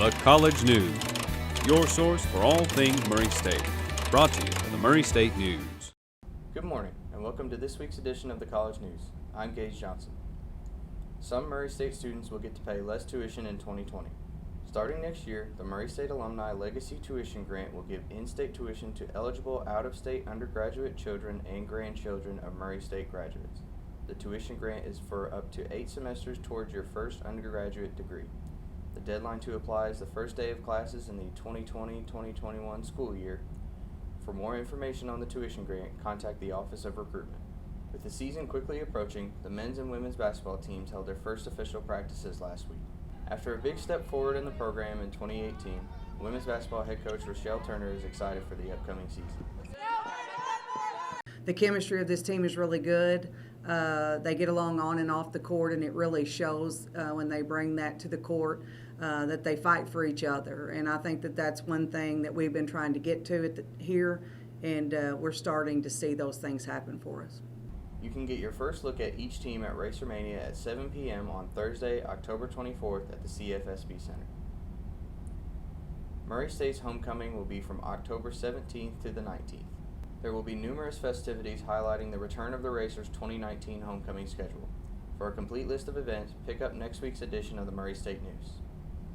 The College News, your source for all things Murray State. Brought to you by the Murray State News. Good morning, and welcome to this week's edition of the College News. I'm Gage Johnson. Some Murray State students will get to pay less tuition in 2020. Starting next year, the Murray State Alumni Legacy Tuition Grant will give in-state tuition to eligible out-of-state undergraduate children and grandchildren of Murray State graduates. The tuition grant is for up to 8 semesters towards your first undergraduate degree. The deadline to apply is the first day of classes in the 2020-2021 school year. For more information on the tuition grant, contact the Office of Recruitment. With the season quickly approaching, the men's and women's basketball teams held their first official practices last week. After a big step forward in the program in 2018, women's basketball head coach Rochelle Turner is excited for the upcoming season. The chemistry of this team is really good. They get along on and off the court, and it really shows when they bring that to the court that they fight for each other. And I think that that's one thing that we've been trying to get to here, and we're starting to see those things happen for us. You can get your first look at each team at RacerMania at 7 p.m. on Thursday, October 24th at the CFSB Center. Murray State's homecoming will be from October 17th to the 19th. There will be numerous festivities highlighting the return of the Racers' 2019 homecoming schedule. For a complete list of events, pick up next week's edition of the Murray State News.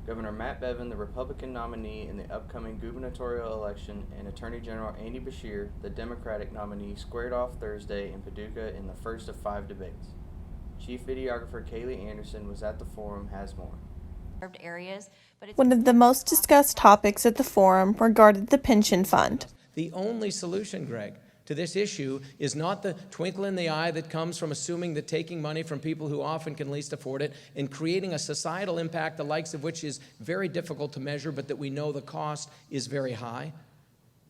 Governor Matt Bevin, the Republican nominee in the upcoming gubernatorial election, and Attorney General Andy Beshear, the Democratic nominee, squared off Thursday in Paducah in the first of 5 debates. Chief videographer Kaylee Anderson was at the forum, has more. One of the most discussed topics at the forum regarded the pension fund. The only solution, Greg, to this issue is not the twinkle in the eye that comes from assuming that taking money from people who often can least afford it and creating a societal impact the likes of which is very difficult to measure, but that we know the cost is very high.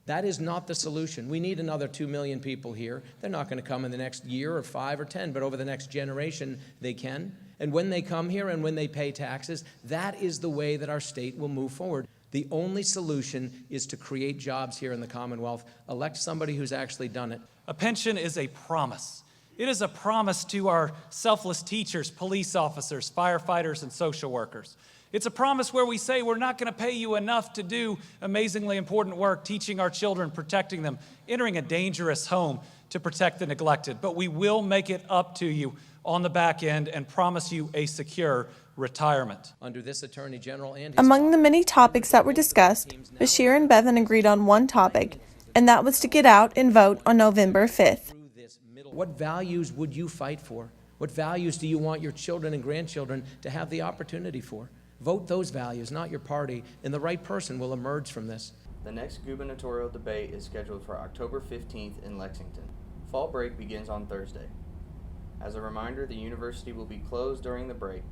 That is not the solution. We need another 2 million people here. They're not going to come in the next year or 5 or 10, but over the next generation they can. And when they come here and when they pay taxes, that is the way that our state will move forward. The only solution is to create jobs here in the Commonwealth. Elect somebody who's actually done it. A pension is a promise. It is a promise to our selfless teachers, police officers, firefighters, and social workers. It's a promise where we say we're not going to pay you enough to do amazingly important work, teaching our children, protecting them, entering a dangerous home to protect the neglected. But we will make it up to you on the back end and promise you a secure retirement. Under this Attorney General and Among the many topics that were discussed, Beshear and Bevin agreed on one topic, and that was to get out and vote on November 5th. What values would you fight for? What values do you want your children and grandchildren to have the opportunity for? Vote those values, not your party, and the right person will emerge from this. The next gubernatorial debate is scheduled for October 15th in Lexington. Fall break begins on Thursday. As a reminder, the university will be closed during the break.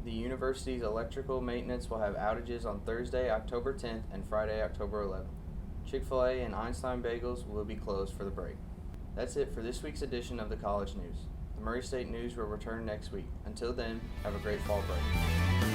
The university's electrical maintenance will have outages on Thursday, October 10th and Friday, October 11th. Chick-fil-A and Einstein Bagels will be closed for the break. That's it for this week's edition of the College News. The Murray State News will return next week. Until then, have a great fall break.